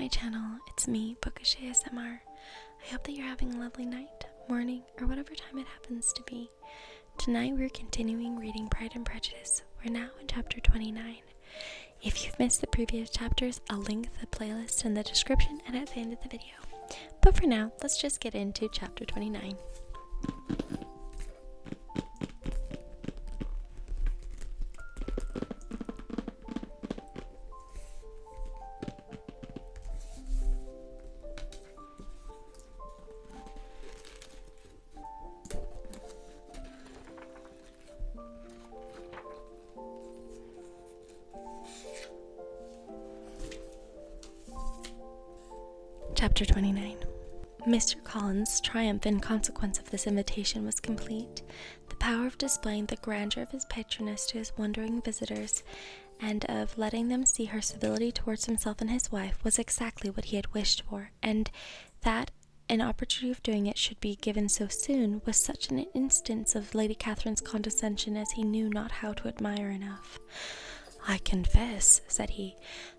my channel. It's me, Bookish ASMR. I hope that you're having a lovely night, morning, or whatever time it happens to be. Tonight we're continuing reading Pride and Prejudice. We're now in chapter 29. If you've missed the previous chapters, I'll link the playlist in the description and at the end of the video. But for now, let's just get into chapter 29. Chapter 29. Mr. Collins' triumph in consequence of this invitation was complete. The power of displaying the grandeur of his patroness to his wondering visitors, and of letting them see her civility towards himself and his wife, was exactly what he had wished for, and that an opportunity of doing it should be given so soon was such an instance of Lady Catherine's condescension as he knew not how to admire enough. "I confess," said he,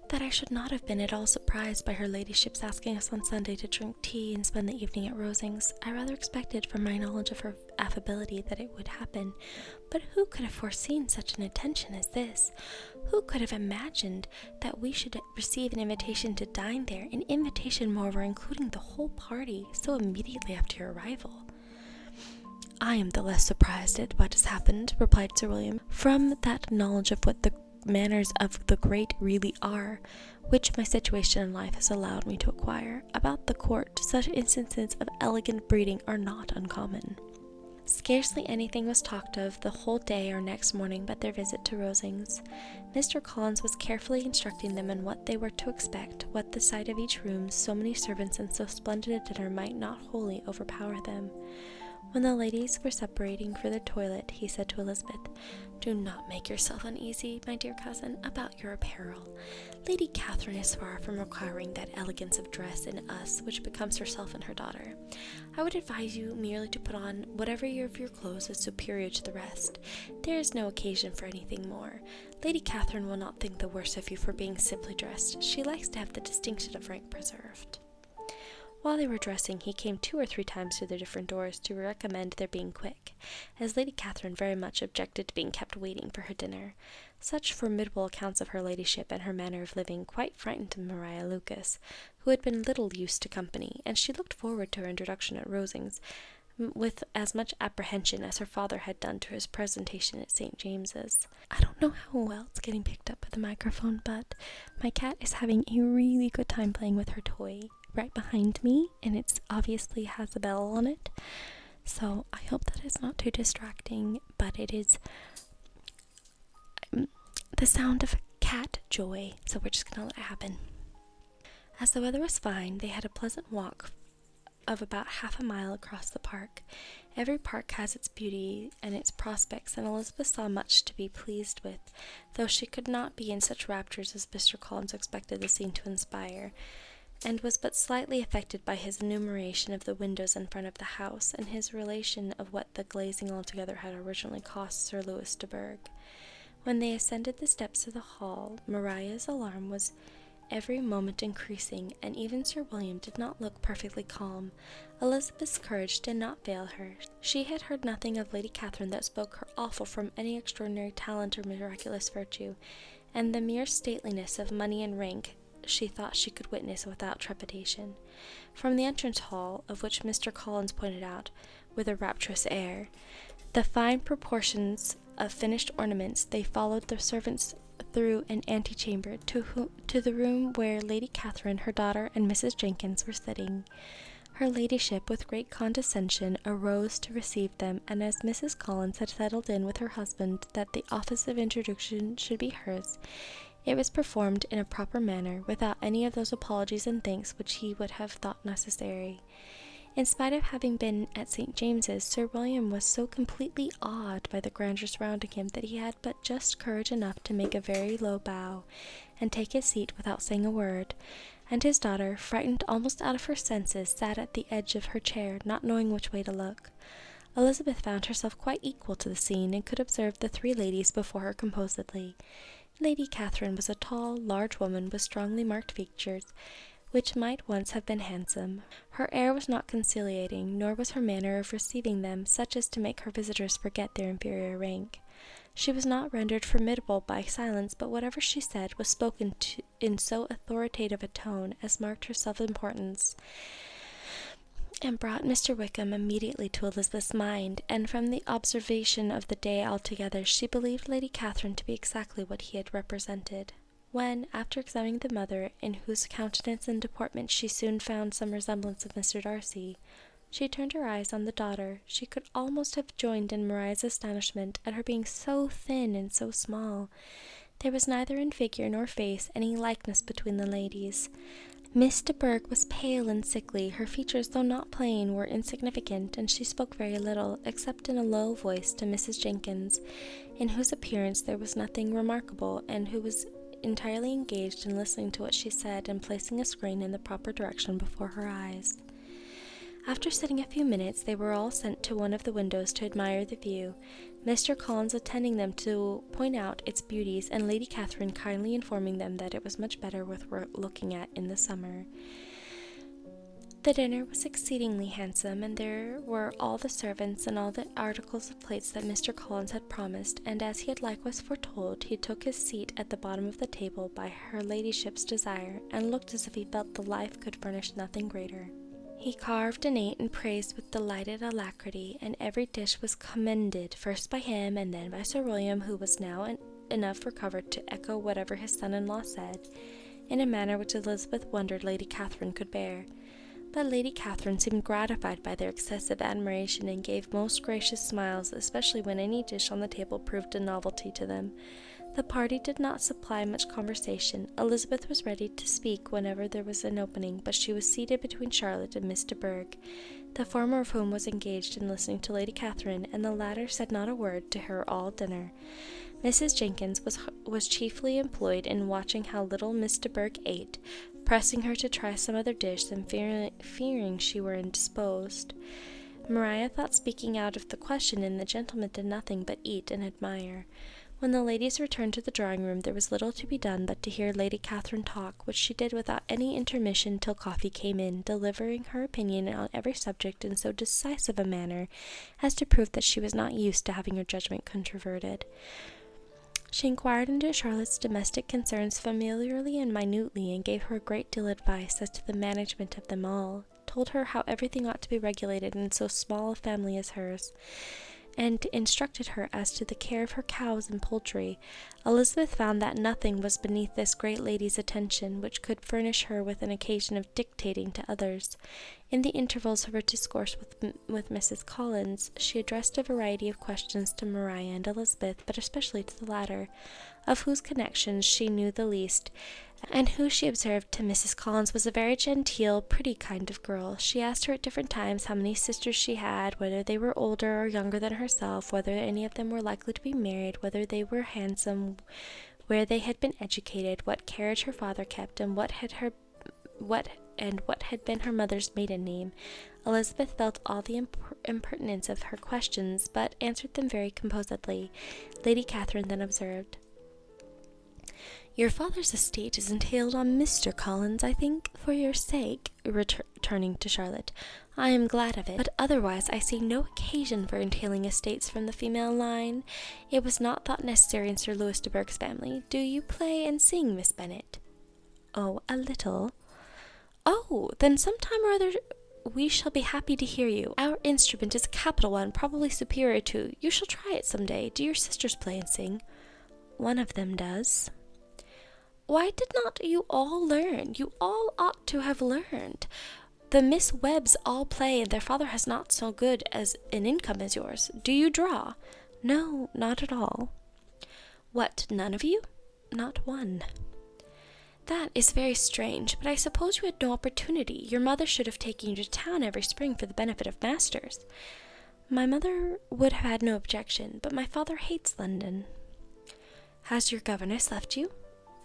"that I should not have been at all surprised by her ladyship's asking us on Sunday to drink tea and spend the evening at Rosings. I rather expected, from my knowledge of her affability, that it would happen. But who could have foreseen such an attention as this? Who could have imagined that we should receive an invitation to dine there, an invitation, moreover, including the whole party, so immediately after your arrival?" "I am the less surprised at what has happened," replied Sir William, "from that knowledge of what the manners of the great really are, which my situation in life has allowed me to acquire. About the court, such instances of elegant breeding are not uncommon." Scarcely anything was talked of the whole day or next morning but their visit to Rosings. Mr. Collins was carefully instructing them in what they were to expect, what the sight of each room, so many servants, and so splendid a dinner might not wholly overpower them. When the ladies were separating for their toilet, he said to Elizabeth, "Do not make yourself uneasy, my dear cousin, about your apparel. Lady Catherine is far from requiring that elegance of dress in us which becomes herself and her daughter. I would advise you merely to put on whatever of your clothes is superior to the rest. There is no occasion for anything more. Lady Catherine will not think the worse of you for being simply dressed. She likes to have the distinction of rank preserved." While they were dressing, he came 2 or 3 times to their different doors to recommend their being quick, as Lady Catherine very much objected to being kept waiting for her dinner. Such formidable accounts of her ladyship and her manner of living quite frightened Maria Lucas, who had been little used to company, and she looked forward to her introduction at Rosings with as much apprehension as her father had done to his presentation at St. James's. I don't know how well it's getting picked up with the microphone, but my cat is having a really good time playing with her toy right behind me, and it's obviously has a bell on it, so I hope that it's not too distracting, but it is the sound of cat joy, so we're just gonna let it happen. As the weather was fine, they had a pleasant walk of about half a mile across the park. Every park has its beauty and its prospects, and Elizabeth saw much to be pleased with, though she could not be in such raptures as Mr. Collins expected the scene to inspire, and was but slightly affected by his enumeration of the windows in front of the house, and his relation of what the glazing altogether had originally cost Sir Louis de Bourgh. When they ascended the steps of the hall, Maria's alarm was every moment increasing, and even Sir William did not look perfectly calm. Elizabeth's courage did not fail her. She had heard nothing of Lady Catherine that spoke her awful from any extraordinary talent or miraculous virtue, and the mere stateliness of money and rank she thought she could witness without trepidation. From the entrance hall, of which Mr. Collins pointed out, with a rapturous air, the fine proportions of finished ornaments, they followed the servants through an antechamber to the room where Lady Catherine, her daughter, and Mrs. Jenkins were sitting. Her ladyship, with great condescension, arose to receive them, and as Mrs. Collins had settled in with her husband that the office of introduction should be hers, it was performed in a proper manner, without any of those apologies and thanks which he would have thought necessary. In spite of having been at St. James's, Sir William was so completely awed by the grandeur surrounding him that he had but just courage enough to make a very low bow, and take his seat without saying a word, and his daughter, frightened almost out of her senses, sat at the edge of her chair, not knowing which way to look. Elizabeth found herself quite equal to the scene, and could observe the 3 ladies before her composedly. Lady Catherine was a tall, large woman with strongly marked features, which might once have been handsome. Her air was not conciliating, nor was her manner of receiving them such as to make her visitors forget their inferior rank. She was not rendered formidable by silence, but whatever she said was spoken in so authoritative a tone as marked her self-importance, and brought Mr. Wickham immediately to Elizabeth's mind, and from the observation of the day altogether, she believed Lady Catherine to be exactly what he had represented. When, after examining the mother, in whose countenance and deportment she soon found some resemblance of Mr. Darcy, she turned her eyes on the daughter, she could almost have joined in Maria's astonishment at her being so thin and so small. There was neither in figure nor face any likeness between the ladies. Miss de Bourgh was pale and sickly. Her features, though not plain, were insignificant, and she spoke very little, except in a low voice to Mrs. Jenkins, in whose appearance there was nothing remarkable, and who was entirely engaged in listening to what she said and placing a screen in the proper direction before her eyes. After sitting a few minutes, they were all sent to one of the windows to admire the view, Mr. Collins attending them to point out its beauties, and Lady Catherine kindly informing them that it was much better worth looking at in the summer. The dinner was exceedingly handsome, and there were all the servants and all the articles of plates that Mr. Collins had promised, and as he had likewise foretold, he took his seat at the bottom of the table by her ladyship's desire, and looked as if he felt the life could furnish nothing greater. He carved and ate and praised with delighted alacrity, and every dish was commended, first by him and then by Sir William, who was now enough recovered to echo whatever his son-in-law said, in a manner which Elizabeth wondered Lady Catherine could bear. But Lady Catherine seemed gratified by their excessive admiration, and gave most gracious smiles, especially when any dish on the table proved a novelty to them. The party did not supply much conversation. Elizabeth was ready to speak whenever there was an opening, but she was seated between Charlotte and Miss de Bourgh, the former of whom was engaged in listening to Lady Catherine, and the latter said not a word to her all dinner. Mrs. Jenkins was chiefly employed in watching how little Miss de Bourgh ate, pressing her to try some other dish, and fearing she were indisposed. Maria thought speaking out of the question, and the gentlemen did nothing but eat and admire. When the ladies returned to the drawing-room, there was little to be done but to hear Lady Catherine talk, which she did without any intermission till coffee came in, delivering her opinion on every subject in so decisive a manner as to prove that she was not used to having her judgment controverted. She inquired into Charlotte's domestic concerns familiarly and minutely, and gave her a great deal of advice as to the management of them all, told her how everything ought to be regulated in so small a family as hers, and instructed her as to the care of her cows and poultry. Elizabeth found that nothing was beneath this great lady's attention which could furnish her with an occasion of dictating to others. In the intervals of her discourse with Mrs. Collins, she addressed a variety of questions to Maria and Elizabeth, but especially to the latter, of whose connections she knew the least, and who she observed to Mrs. Collins was a very genteel, pretty kind of girl. She asked her at different times how many sisters she had, whether they were older or younger than herself, whether any of them were likely to be married, whether they were handsome, where they had been educated, what carriage her father kept, and what had been her mother's maiden name. Elizabeth felt all the impertinence of her questions, but answered them very composedly. Lady Catherine then observed, "Your father's estate is entailed on Mr. Collins, I think, for your sake," returning to Charlotte. "I am glad of it, but otherwise I see no occasion for entailing estates from the female line. It was not thought necessary in Sir Louis de Bourgh's family. Do you play and sing, Miss Bennet?" "Oh, a little." "Oh, then some time or other we shall be happy to hear you. Our instrument is a capital one, probably superior to. You shall try it some day. Do your sisters play and sing?" "One of them does." "Why did not you all learn? You all ought to have learned. The Miss Webbs all play, and their father has not so good as an income as yours. Do you draw?" "No, not at all." "What, none of you?" "Not one." "That is very strange, but I suppose you had no opportunity. Your mother should have taken you to town every spring for the benefit of masters." "My mother would have had no objection, but my father hates London." "Has your governess left you?"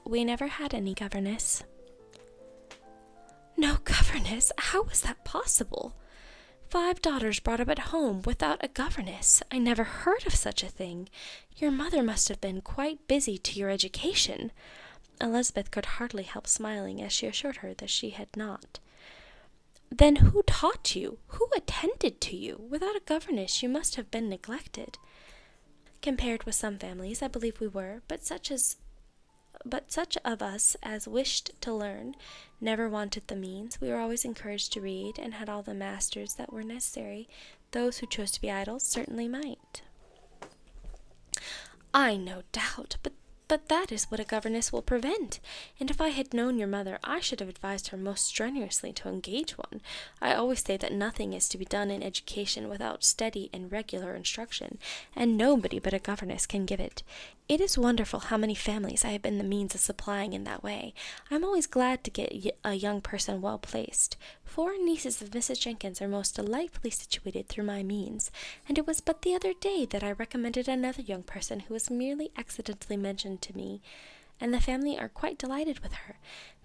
"We never had any governess." "No governess? How was that possible? 5 daughters brought up at home without a governess. I never heard of such a thing. Your mother must have been quite busy to your education." Elizabeth could hardly help smiling as she assured her that she had not. "Then who taught you? Who attended to you? Without a governess you must have been neglected." "Compared with some families, I believe we were, but such of us as wished to learn never wanted the means. We were always encouraged to read, and had all the masters that were necessary. Those who chose to be idle certainly might." "I no doubt, but that is what a governess will prevent, and if I had known your mother, I should have advised her most strenuously to engage one. I always say that nothing is to be done in education without steady and regular instruction, and nobody but a governess can give it. It is wonderful how many families I have been the means of supplying in that way. I am always glad to get a young person well placed. 4 nieces of Mrs. Jenkins are most delightfully situated through my means, and it was but the other day that I recommended another young person who was merely accidentally mentioned to me, and the family are quite delighted with her.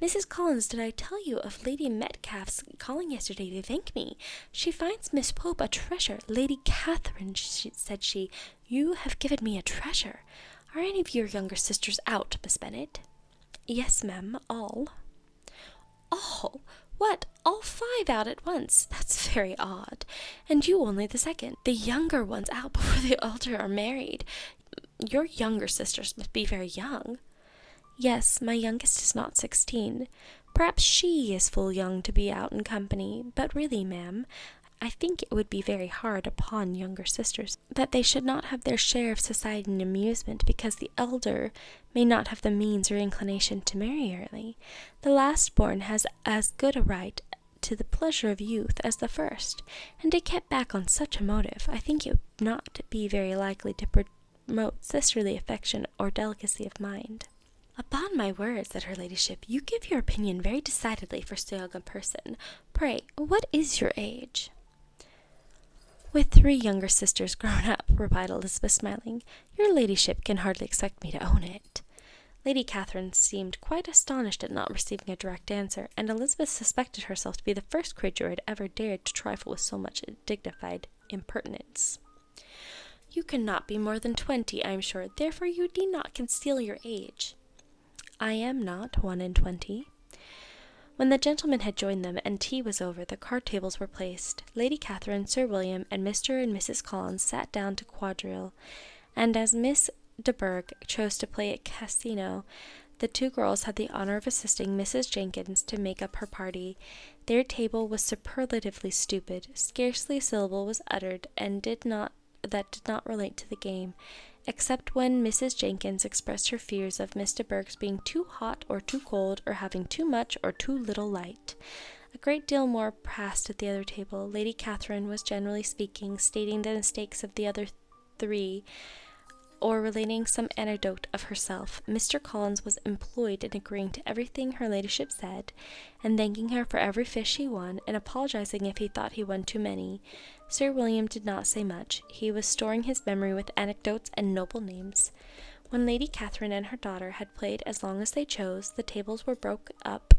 Mrs. Collins, did I tell you of Lady Metcalfe's calling yesterday to thank me? She finds Miss Pope a treasure. Lady Catherine, said she, you have given me a treasure. Are any of your younger sisters out, Miss Bennet?" "Yes, ma'am, all." "All? What, all 5 out at once? That's very odd. And you only the second. The younger ones out before the elder are married. Your younger sisters must be very young." "Yes, my youngest is not 16. Perhaps she is full young to be out in company, but really, ma'am, I think it would be very hard upon younger sisters that they should not have their share of society and amusement because the elder may not have the means or inclination to marry early. The last born has as good a right to the pleasure of youth as the first, and to get back on such a motive, I think it would not be very likely to promote sisterly affection or delicacy of mind." "Upon my word," said her ladyship, "you give your opinion very decidedly for so young a person. Pray, what is your age?" "With 3 younger sisters grown up," replied Elizabeth, smiling. "Your ladyship can hardly expect me to own it." Lady Catherine seemed quite astonished at not receiving a direct answer, and Elizabeth suspected herself to be the first creature who had ever dared to trifle with so much dignified impertinence. "You cannot be more than 20, I am sure, therefore you need not conceal your age." "I am not 21. When the gentlemen had joined them, and tea was over, the card tables were placed. Lady Catherine, Sir William, and Mr. and Mrs. Collins sat down to quadrille, and as Miss de Bourgh chose to play at casino, the 2 girls had the honour of assisting Mrs. Jenkins to make up her party. Their table was superlatively stupid. Scarcely a syllable was uttered, and did not relate to the game, except when Mrs. Jenkins expressed her fears of Miss de Bourgh's being too hot or too cold, or having too much or too little light. A great deal more passed at the other table. Lady Catherine was generally speaking, stating the mistakes of the other 3, or relating some anecdote of herself. Mr. Collins was employed in agreeing to everything her ladyship said, and thanking her for every fish he won, and apologizing if he thought he won too many. Sir William did not say much. He was storing his memory with anecdotes and noble names. When Lady Catherine and her daughter had played as long as they chose, the tables were broke up.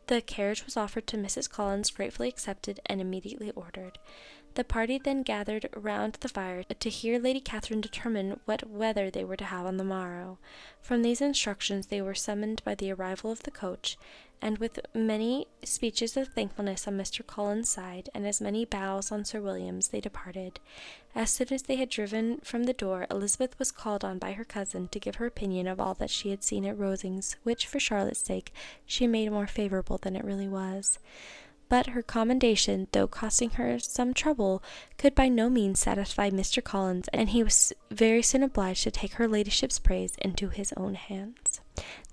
The carriage was offered to Mrs. Collins, gratefully accepted, and immediately ordered. The party then gathered round the fire to hear Lady Catherine determine what weather they were to have on the morrow. From these instructions they were summoned by the arrival of the coach, and with many speeches of thankfulness on Mr. Collins' side, and as many bows on Sir William's, they departed. As soon as they had driven from the door, Elizabeth was called on by her cousin to give her opinion of all that she had seen at Rosings, which, for Charlotte's sake, she made more favourable than it really was. But her commendation, though costing her some trouble, could by no means satisfy Mr. Collins, and he was very soon obliged to take her ladyship's praise into his own hands.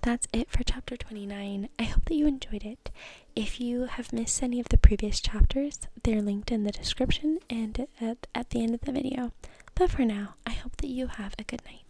That's it for chapter 29. I hope that you enjoyed it. If you have missed any of the previous chapters, they're linked in the description and at the end of the video. But for now, I hope that you have a good night.